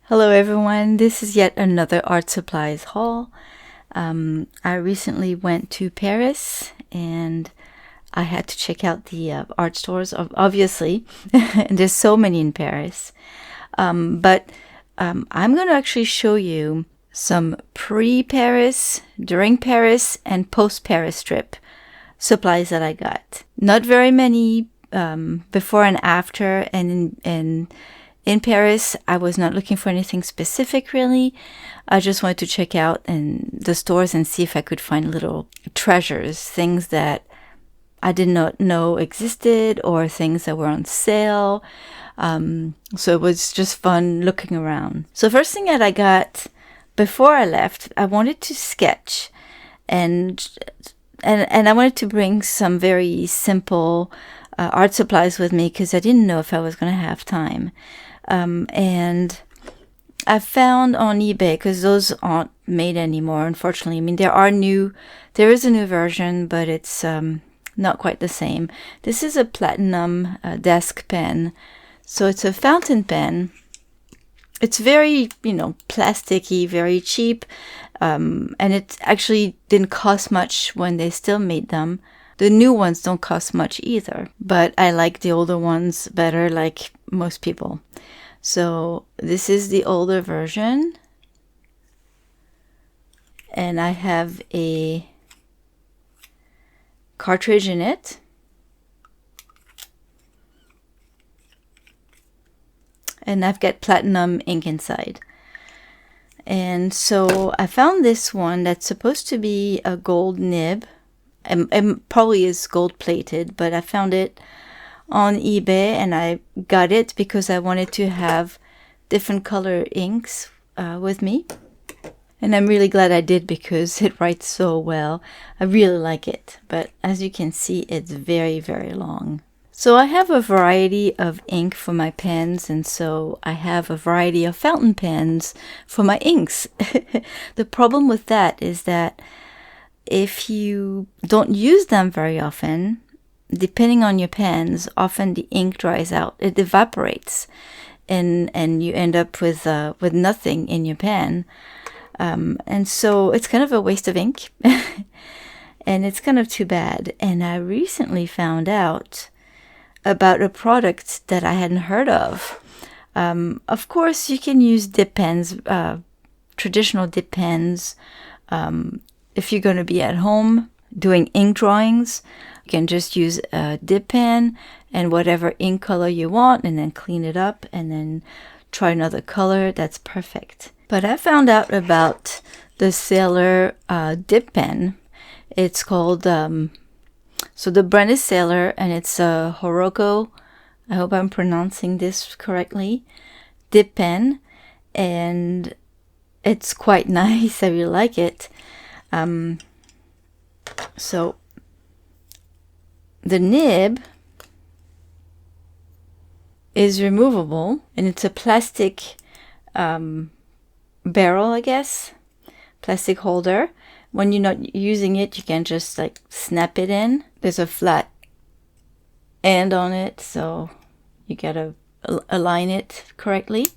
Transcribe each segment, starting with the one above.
Hello everyone, this is yet another art supplies haul. I recently went to Paris and I had to check out the art stores, obviously, and there's so many in Paris. But I'm going to actually show you some pre-Paris, during Paris, and post-Paris trip supplies that I got. Not very many before and after, and in Paris, I was not looking for anything specific really. I just wanted to check out the stores and see if I could find little treasures, things that I did not know existed or things that were on sale. So it was just fun looking around. So first thing that I got before I left, I wanted to sketch and I wanted to bring some very simple art supplies with me because I didn't know if I was going to have time. And I found on eBay, because those aren't made anymore, unfortunately. I mean, there is a new version, but it's not quite the same. This is a platinum desk pen. So it's a fountain pen. It's very, plasticky, very cheap. And it actually didn't cost much when they still made them. The new ones don't cost much either, but I like the older ones better, like most people. So this is the older version, and I have a cartridge in it. And I've got platinum ink inside. And so I found this one that's supposed to be a gold nib. It probably is gold plated, but I found it on eBay and I got it because I wanted to have different color inks with me. And I'm really glad I did because it writes so well. I really like it. But as you can see, it's very, very long. So I have a variety of ink for my pens, and so I have a variety of fountain pens for my inks. The problem with that is that if you don't use them very often, depending on your pens, often the ink dries out. It evaporates, and you end up with nothing in your pen. And so it's kind of a waste of ink, and it's kind of too bad. And I recently found out about a product that I hadn't heard of. Of course, you can use dip pens, traditional dip pens. If you're going to be at home doing ink drawings, you can just use a dip pen and whatever ink color you want and then clean it up and then try another color. That's perfect. But I found out about the Sailor dip pen. It's called, so the brand is Sailor and it's a Horoko, I hope I'm pronouncing this correctly, dip pen. And it's quite nice. I really like it. So the nib is removable and it's a plastic barrel, I guess, plastic holder. When you're not using it, you can just like snap it in. There's a flat end on it, so you gotta align it correctly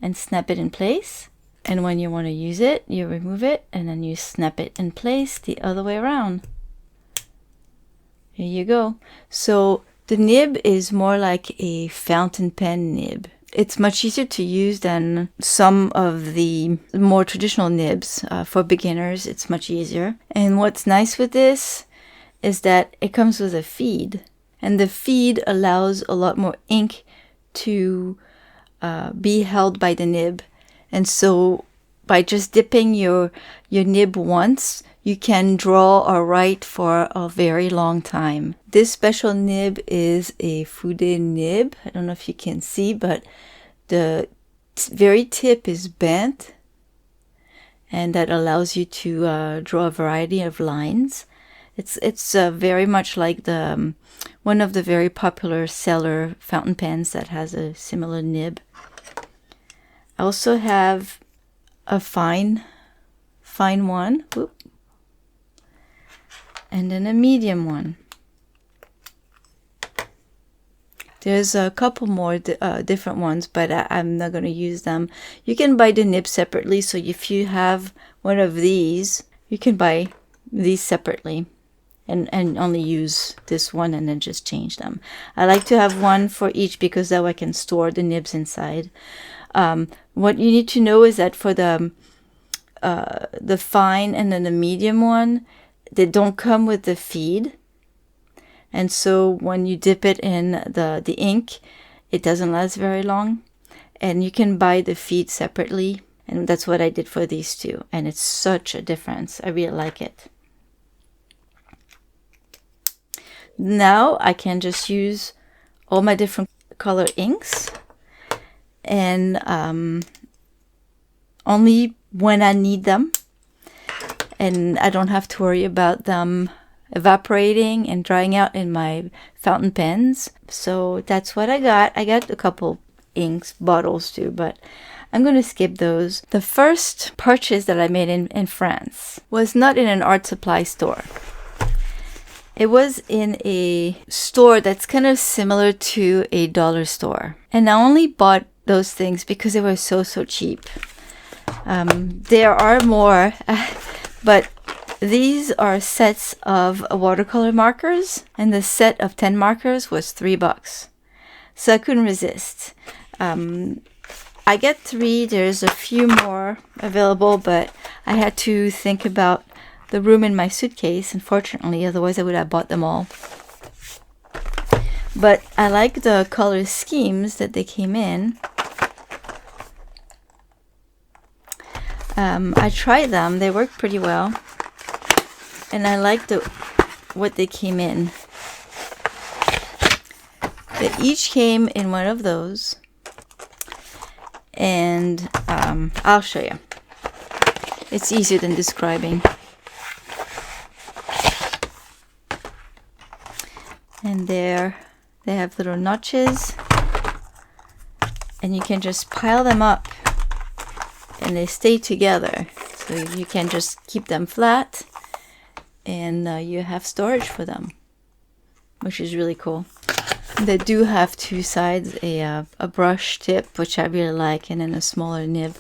and snap it in place. And when you want to use it, you remove it and then you snap it in place the other way around. Here you go. So the nib is more like a fountain pen nib. It's much easier to use than some of the more traditional nibs. For beginners, it's much easier. And what's nice with this is that it comes with a feed. And the feed allows a lot more ink to be held by the nib. And so by just dipping your nib once, you can draw or write for a very long time. This special nib is a Fude nib. I don't know if you can see, but the very tip is bent. And that allows you to draw a variety of lines. It's very much like the one of the very popular Sailor fountain pens that has a similar nib. I also have a fine one, whoop, and then a medium one. There's a couple more different ones, but I'm not going to use them. You can buy the nib separately, so if you have one of these, you can buy these separately and only use this one and then just change them. I like to have one for each because that way I can store the nibs inside. What you need to know is that for the fine and then the medium one, they don't come with the feed. And so when you dip it in the ink, it doesn't last very long. And you can buy the feed separately. And that's what I did for these two. And it's such a difference. I really like it. Now I can just use all my different color inks. And only when I need them. And I don't have to worry about them evaporating and drying out in my fountain pens. So that's what I got. I got a couple inks bottles too, but I'm going to skip those. The first purchase that I made in France was not in an art supply store. It was in a store that's kind of similar to a dollar store. And I only bought those things because they were so cheap. There are more, but these are sets of watercolor markers, and the set of 10 markers was $3. So I couldn't resist. I get 3. There's a few more available, but I had to think about the room in my suitcase, unfortunately, otherwise I would have bought them all. But I like the color schemes that they came in. I tried them. They work pretty well. And I like what they came in. They each came in one of those. And I'll show you. It's easier than describing. And there they have little notches. And you can just pile them up. And they stay together. So you can just keep them flat. And you have storage for them, which is really cool. They do have 2 sides, a brush tip, which I really like, and then a smaller nib.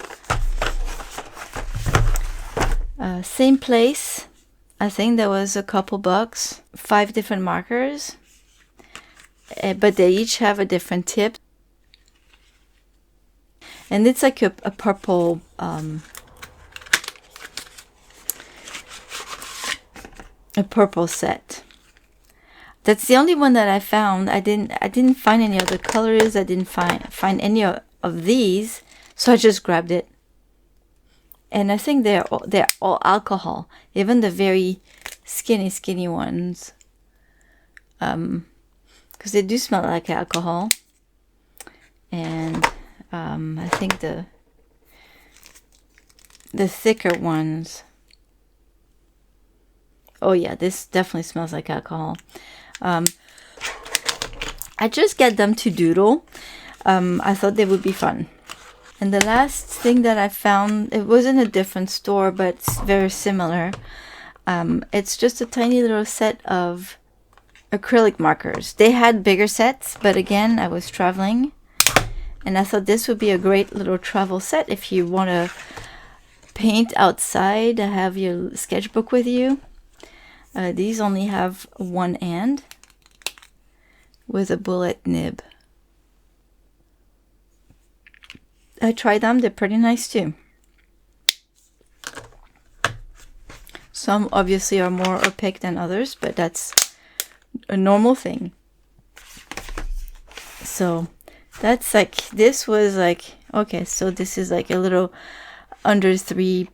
Same place. I think there was a couple bucks. 5 different markers, but they each have a different tip. And it's like a purple set. That's the only one that I found. I didn't find any other colors. I didn't find any of these, so I just grabbed it. And I think they're all alcohol, even the very skinny ones, because they do smell like alcohol. And I think the thicker ones. Oh yeah, this definitely smells like alcohol. I just get them to doodle. I thought they would be fun. And the last thing that I found, it was in a different store, but it's very similar. It's just a tiny little set of acrylic markers. They had bigger sets, but again, I was traveling. And I thought this would be a great little travel set if you want to paint outside, have your sketchbook with you. These only have one end with a bullet nib. I tried them. They're pretty nice too. Some obviously are more opaque than others, but that's a normal thing. So that's like, this was like, okay, so this is like a little under $3.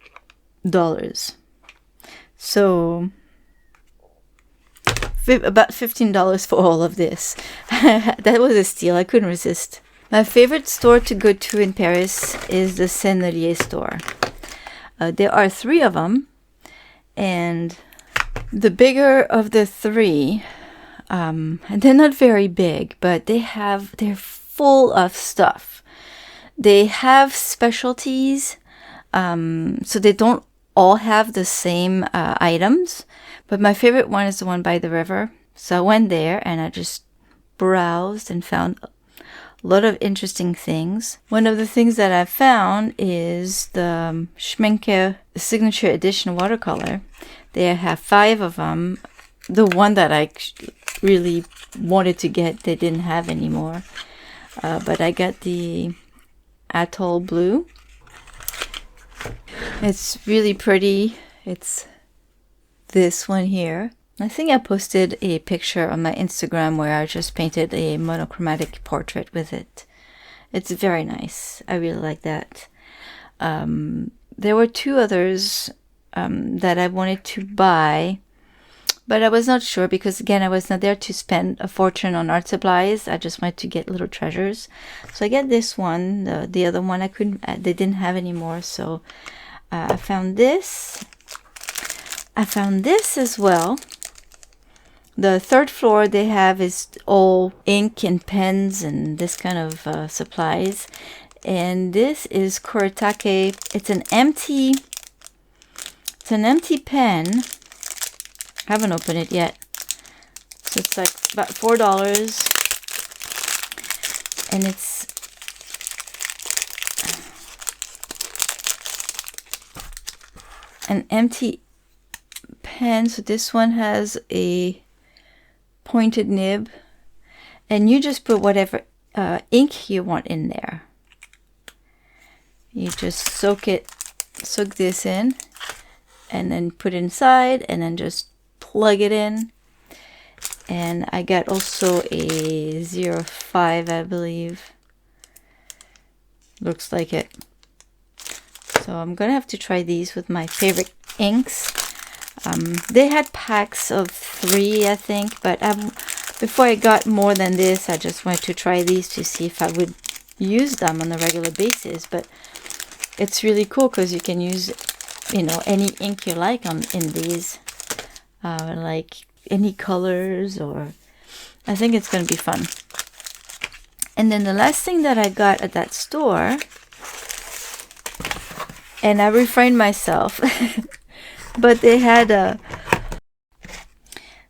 So about $15 for all of this. That was a steal. I couldn't resist. My favorite store to go to in Paris is the Sennelier store. There are 3 of them, and the bigger of the 3, and they're not very big, but they're full of stuff. They have specialties, so they don't all have the same items. But my favorite one is the one by the river. So I went there and I just browsed and found a lot of interesting things. One of the things that I found is the Schmincke Signature Edition watercolor. They have 5 of them. The one that I really wanted to get, they didn't have anymore. But I got the Atoll Blue. It's really pretty. It's this one here. I think I posted a picture on my Instagram where I just painted a monochromatic portrait with it. It's very nice. I really like that. There were 2 others that I wanted to buy, but I was not sure because, again, I was not there to spend a fortune on art supplies. I just wanted to get little treasures. So I get this one. The other one I couldn't. They didn't have anymore. So I found this. I found this as well. The 3rd floor they have is all ink and pens and this kind of supplies. And this is Kuretake. It's an empty pen. I haven't opened it yet. So it's like about $4. And it's an empty pen. So this one has a pointed nib, and you just put whatever ink you want in there. You just soak this in, and then put it inside, and then just plug it in. And I got also a 05, I believe. Looks like it. So I'm gonna have to try these with my favorite inks. They had packs of 3, I think, but before I got more than this, I just wanted to try these to see if I would use them on a regular basis. But it's really cool because you can use, any ink you like in these, like any colors, or I think it's going to be fun. And then the last thing that I got at that store, and I refrained myself. But they had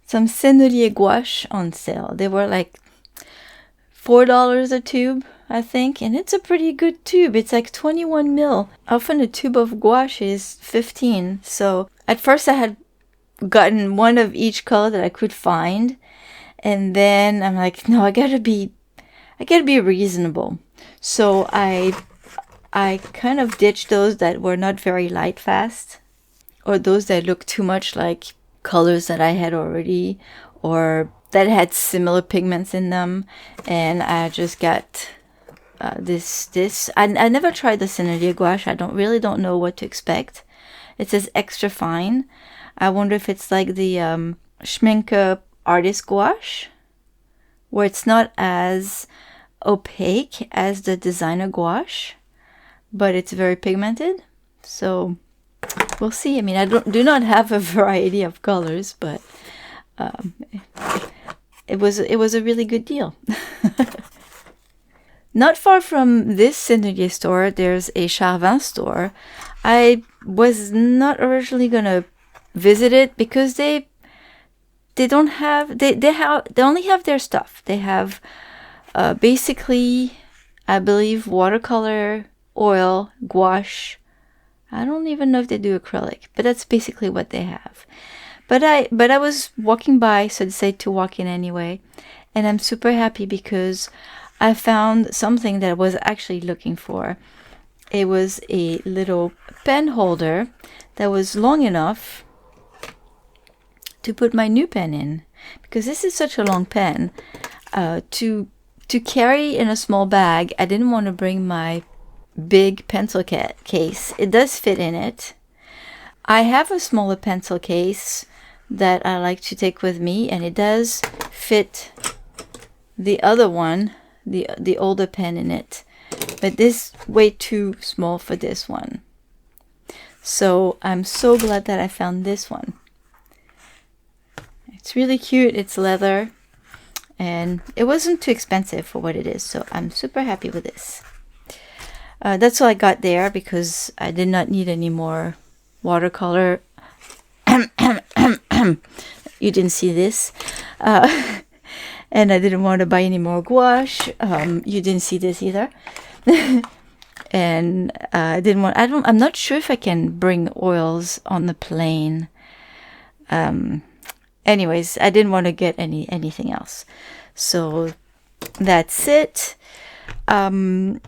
some Sennelier gouache on sale. They were like $4 a tube, I think. And it's a pretty good tube. It's like 21 mil. Often a tube of gouache is 15. So at first I had gotten one of each color that I could find. And then I'm like, no, I gotta be reasonable. So I kind of ditched those that were not very light fast, or those that look too much like colors that I had already, or that had similar pigments in them. And I just got this. I never tried the Sennelier gouache. I don't know what to expect. It says extra fine. I wonder if it's like the Schmincke artist gouache, where it's not as opaque as the designer gouache, but it's very pigmented. So we'll see. I mean, I do not have a variety of colors, but it was a really good deal. Not far from this Sennelier store, there's a Charvin store. I was not originally gonna visit it because they don't have they only have their stuff. They have basically, I believe, watercolor, oil, gouache. I don't even know if they do acrylic, but that's basically what they have. But I was walking by, so I decided to walk in anyway, and I'm super happy because I found something that I was actually looking for. It was a little pen holder that was long enough to put my new pen in, because this is such a long pen. To carry in a small bag, I didn't want to bring my big pencil case. It does fit in it. I have a smaller pencil case that I like to take with me, and it does fit the other one, the older pen in it. But this is way too small for this one. So I'm so glad that I found this one. It's really cute. It's leather, and it wasn't too expensive for what it is. So I'm super happy with this. That's all I got there because I did not need any more watercolor. You didn't see this. And I didn't want to buy any more gouache. You didn't see this either. And I didn't want, I'm not sure if I can bring oils on the plane. Anyways, I didn't want to get anything else. So that's it. I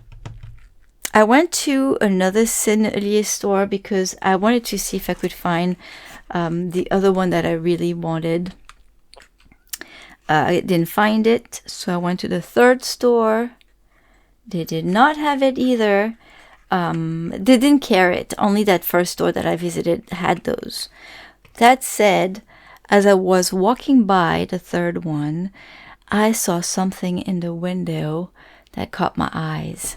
went to another Sennelier store because I wanted to see if I could find the other one that I really wanted. I didn't find it, so I went to the third store. They did not have it either. They didn't carry it. Only that first store that I visited had those. That said, as I was walking by the third one, I saw something in the window that caught my eyes.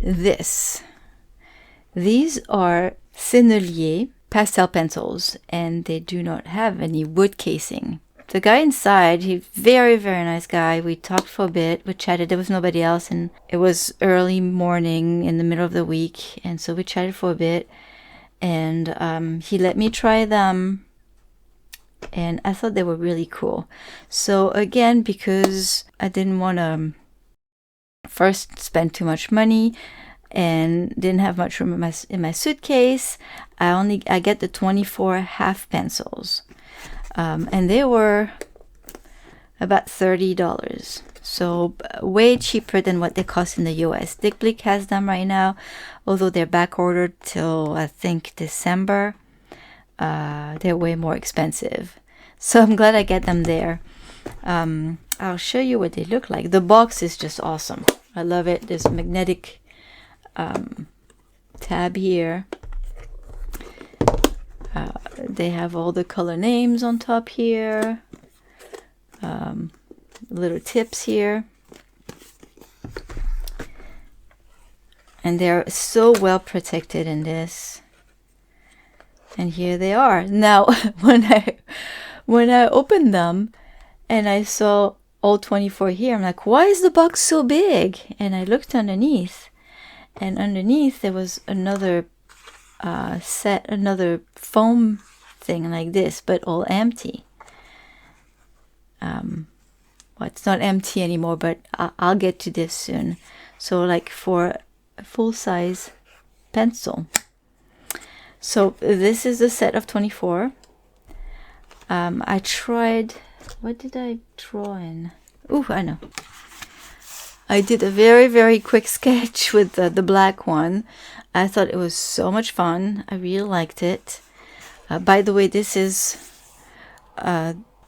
These are Sennelier pastel pencils, and they do not have any wood casing. The guy inside, he's very, very nice guy. We talked for a bit, we chatted. There was nobody else, and it was early morning in the middle of the week, and so we chatted for a bit, and he let me try them, and I thought they were really cool. So again, because I didn't want to first spend too much money and didn't have much room in my suitcase, I get the 24 half pencils. And they were about $30. So way cheaper than what they cost in the US. Dick Blick has them right now, although they're back ordered till I think December. They're way more expensive. So I'm glad I get them there. I'll show you what they look like. The box is just awesome. I love it. There's a magnetic tab here. They have all the color names on top here. Little tips here. And they're so well protected in this. And here they are. Now, when I opened them and I saw all 24 here, I'm like, why is the box so big? And I looked underneath, and underneath there was another another foam thing like this, but all empty. Well, it's not empty anymore, but I'll get to this soon. So like for a full-size pencil. So this is a set of 24. I tried, what did I draw in? Ooh, I know. I did a very, very quick sketch with the black one. I thought it was so much fun. I really liked it. By the way, this is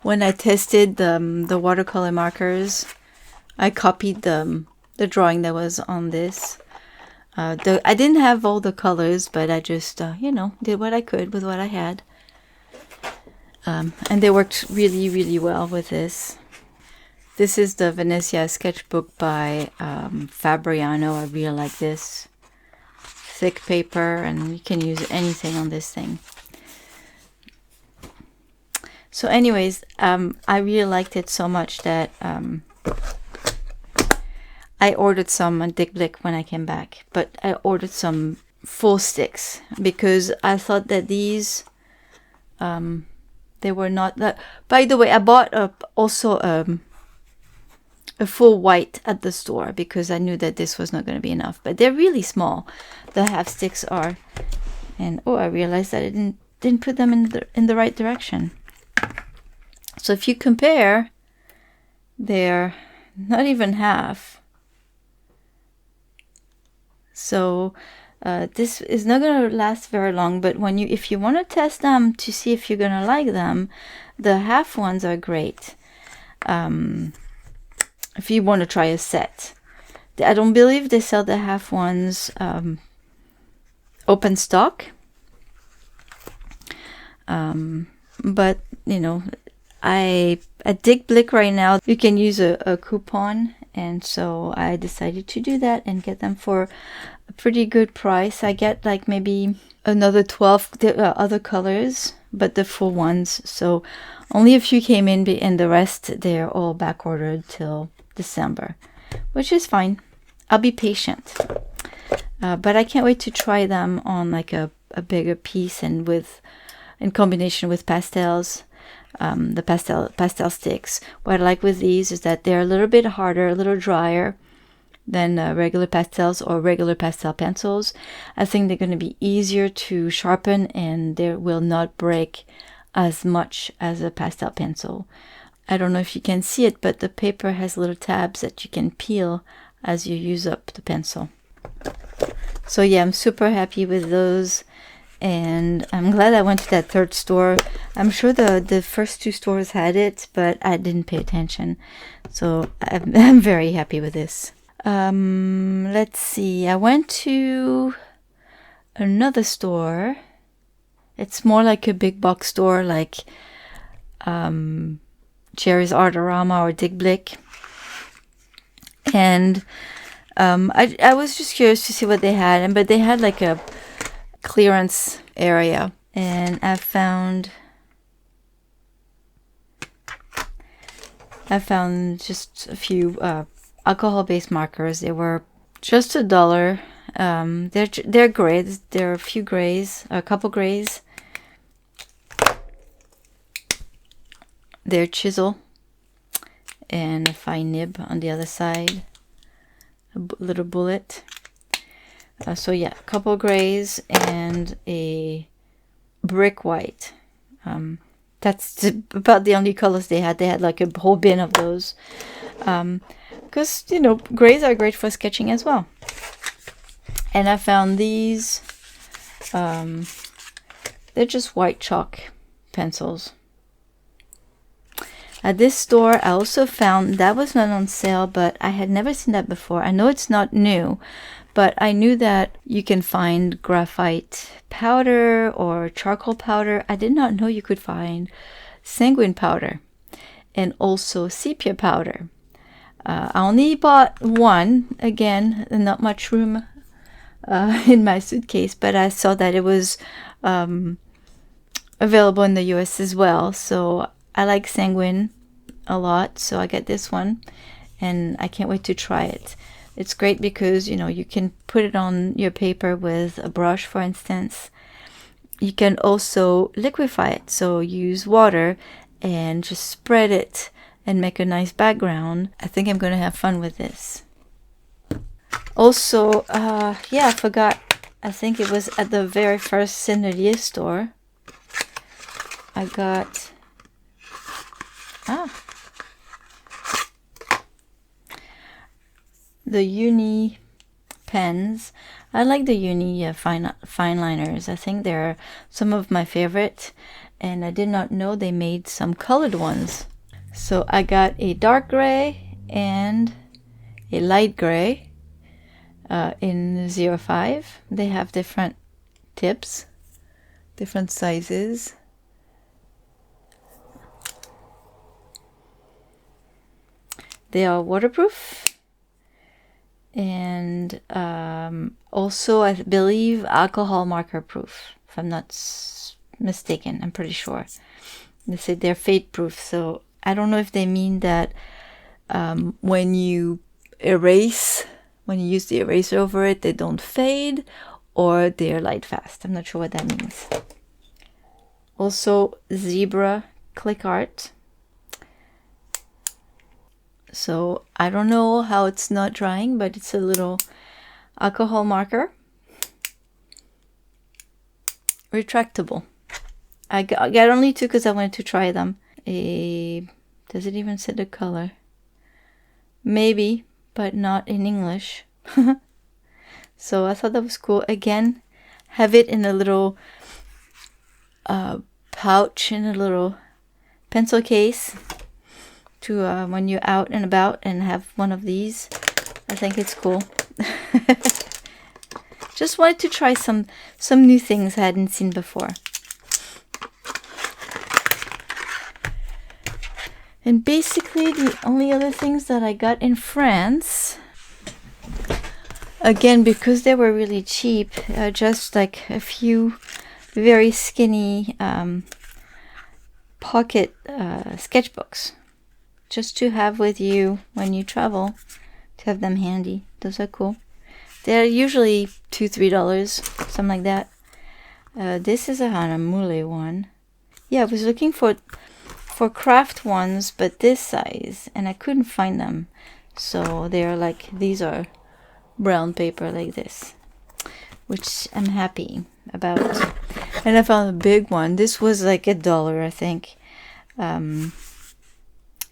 when I tested the watercolor markers. I copied the drawing that was on this. I didn't have all the colors, but I just, did what I could with what I had. And they worked really, really well with this. This is the Venezia sketchbook by Fabriano. I really like this. Thick paper, and you can use anything on this thing. So anyways, I really liked it so much that I ordered some on Dick Blick when I came back. But I ordered some full sticks because I thought that these, they were not that. By the way, I bought also a full white at the store because I knew that this was not going to be enough. But they're really small. The half sticks are. And I realized that I didn't put them in the right direction. So if you compare, they're not even half. So this is not going to last very long. But if you want to test them to see if you're going to like them, the half ones are great. If you want to try a set. I don't believe they sell the half ones open stock. But, at Dick Blick right now, you can use a coupon. And so I decided to do that and get them for a pretty good price. I get like maybe another 12 other colors, but the full ones. So only a few came in, and the rest, they're all back ordered till December, which is fine. I'll be patient. But I can't wait to try them on like a bigger piece and in combination with pastels. the pastel sticks. What I like with these is that they're a little bit harder, a little drier than regular pastels or regular pastel pencils. I think they're going to be easier to sharpen, and they will not break as much as a pastel pencil. I don't know if you can see it, but the paper has little tabs that you can peel as you use up the pencil. So yeah, I'm super happy with those, and I'm glad I went to that third store. I'm sure the first two stores had it, but I didn't pay attention. So I'm very happy with this. Let's see. I went to another store. It's more like a big box store, like Jerry's Artorama or Dick Blick. And I was just curious to see what they had, but they had like a clearance area, and I found just a few alcohol-based markers. They were just $1. They're gray. There are a couple grays. They're chisel and a fine nib on the other side. A little bullet. So yeah, a couple grays and a brick white. That's about the only colors they had. They had like a whole bin of those. Because, grays are great for sketching as well. And I found these. They're just white chalk pencils. At this store, I also found, that was not on sale, but I had never seen that before. I know it's not new, but I knew that you can find graphite powder or charcoal powder. I did not know you could find sanguine powder and also sepia powder. I only bought one. Again, not much room in my suitcase, but I saw that it was available in the US as well. So I like sanguine a lot, so I get this one, and I can't wait to try it. It's great because, you can put it on your paper with a brush, for instance. You can also liquefy it, so use water and just spread it and make a nice background. I think I'm going to have fun with this. Also, I forgot, I think it was at the very first Sennelier store. I got the Uni pens. I like the Uni fine liners. I think they're some of my favorite, and I did not know they made some colored ones. So I got a dark gray and a light gray in 05. They have different tips, different sizes. They are waterproof, and also I believe alcohol marker proof, if I'm not mistaken. I'm pretty sure. They say they're fade proof, so I don't know if they mean that when you use the eraser over it, they don't fade, or they're light fast. I'm not sure what that means. Also, Zebra click art. So I don't know how it's not drying, but it's a little alcohol marker. Retractable. I got only two because I wanted to try them. Does it even say the color? Maybe, but not in English. So I thought that was cool. Again, have it in a little pouch, in a little pencil case, to when you're out and about and have one of these. I think it's cool. Just wanted to try some new things I hadn't seen before. And basically the only other things that I got in France, again, because they were really cheap, just like a few very skinny pocket sketchbooks, just to have with you when you travel, to have them handy. Those are cool. They're usually $2-3, something like that. This is a Hana Mule one. Yeah, I was looking for for craft ones, but this size, and I couldn't find them. So they're like, these are brown paper like this, which I'm happy about. And I found a big one. This was like $1, I think.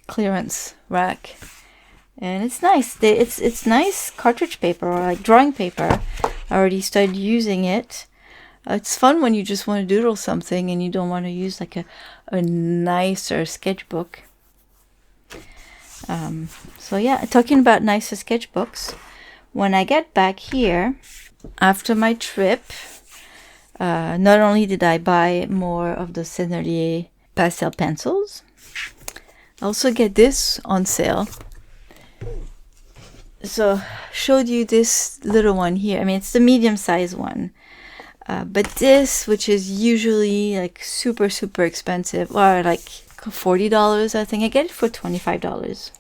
Clearance rack. And it's nice. It's nice cartridge paper, or like drawing paper. I already started using it. It's fun when you just want to doodle something and you don't want to use like a nicer sketchbook. So yeah, talking about nicer sketchbooks, when I get back here after my trip, not only did I buy more of the Sennelier pastel pencils, I also get this on sale. So showed you this little one here. I mean, it's the medium size one. But this, which is usually like super, super expensive, or like $40, I think I get it for $25.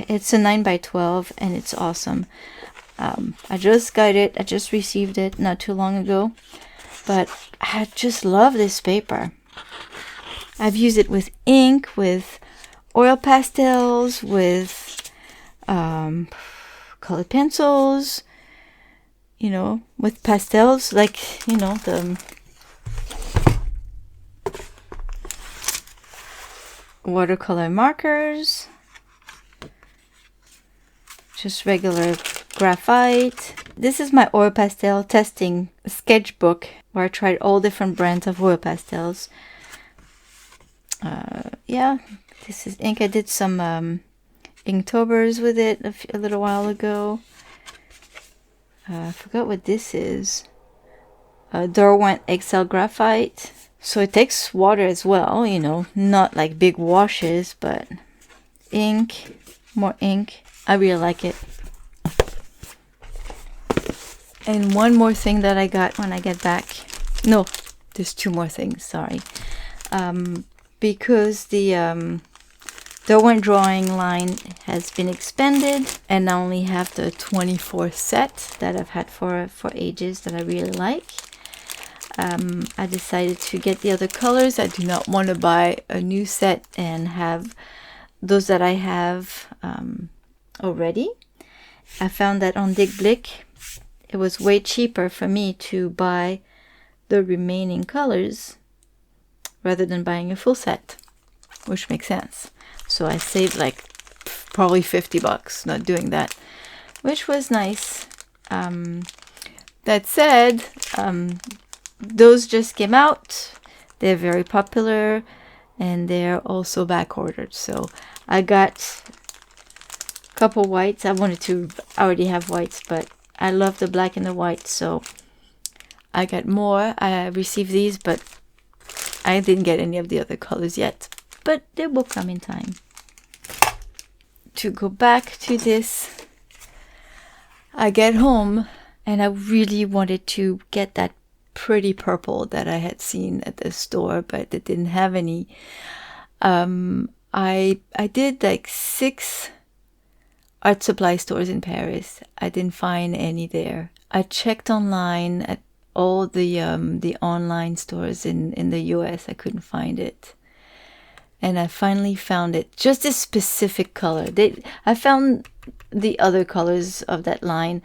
It's a 9x12 and it's awesome. I just got it. I just received it not too long ago. But I just love this paper. I've used it with ink, with oil pastels, with colored pencils, you know, with pastels, like, you know, the watercolor markers, just regular graphite. This is my oil pastel testing sketchbook where I tried all different brands of oil pastels. Yeah, this is ink. I did some Inktober's with it a little while ago. I forgot what this is. Derwent XL graphite. So it takes water as well, you know, not like big washes, but ink, more ink. I really like it. And one more thing that I got when I get back. No, there's two more things, sorry. Because the Derwent drawing line has been expanded, and I only have the 24 set that I've had for ages that I really like. I decided to get the other colors. I do not want to buy a new set and have those that I have already. I found that on Dick Blick it was way cheaper for me to buy the remaining colors rather than buying a full set, which makes sense. So I saved like probably $50 not doing that, which was nice. That said, those just came out. They're very popular and they're also back ordered. So I got a couple whites. I already have whites, but I love the black and the white, so I got more. I received these, but I didn't get any of the other colors yet, but they will come in time. To go back to this, I get home and I really wanted to get that pretty purple that I had seen at the store, but they didn't have any. I did like 6 art supply stores in Paris. I didn't find any there. I checked online at all the online stores in the US. I couldn't find it. And I finally found it. Just this specific color. I found the other colors of that line,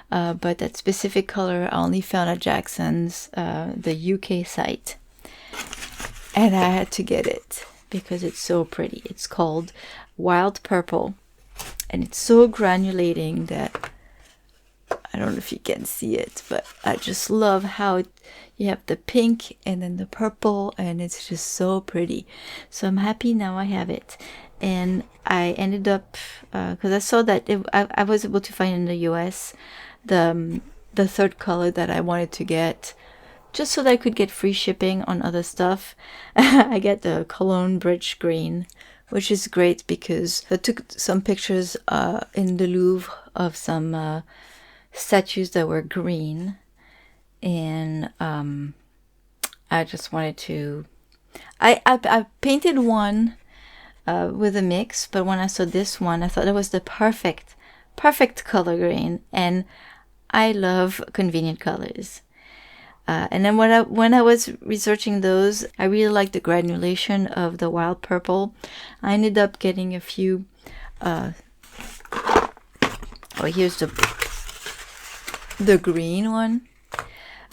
but that specific color I only found at Jackson's, the UK site. And I had to get it because it's so pretty. It's called Wild Purple. And it's so granulating that I don't know if you can see it, but I just love how you have the pink and then the purple, and it's just so pretty. So I'm happy now I have it. And I ended up, because I saw that I was able to find in the US the third color that I wanted to get, just so that I could get free shipping on other stuff. I get the Cologne Bridge Green, which is great because I took some pictures in the Louvre of some statues that were green, and I just wanted to. I painted one with a mix, but when I saw this one, I thought it was the perfect color green, and I love convenient colors. And then when I was researching those, I really liked the granulation of the wild purple. I ended up getting a few. Here's the green one.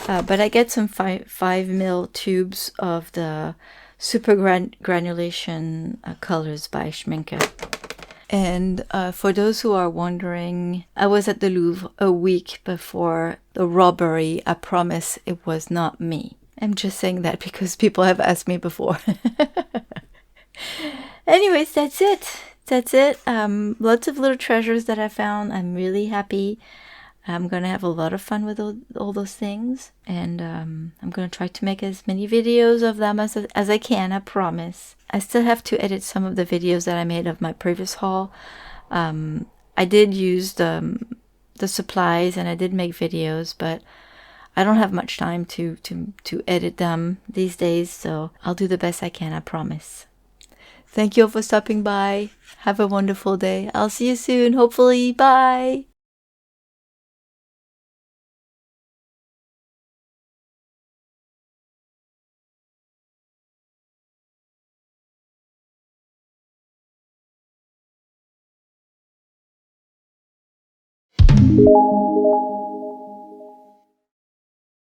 But I get some 5 ml tubes of the super granulation colors by Schmincke. And for those who are wondering, I was at the Louvre a week before the robbery. I promise it was not me. I'm just saying that because people have asked me before. Anyways, that's it. Lots of little treasures that I found. I'm really happy. I'm going to have a lot of fun with all those things. And I'm going to try to make as many videos of them as I can, I promise. I still have to edit some of the videos that I made of my previous haul. I did use the supplies and I did make videos, but I don't have much time to edit them these days. So I'll do the best I can, I promise. Thank you all for stopping by. Have a wonderful day. I'll see you soon, hopefully. Bye.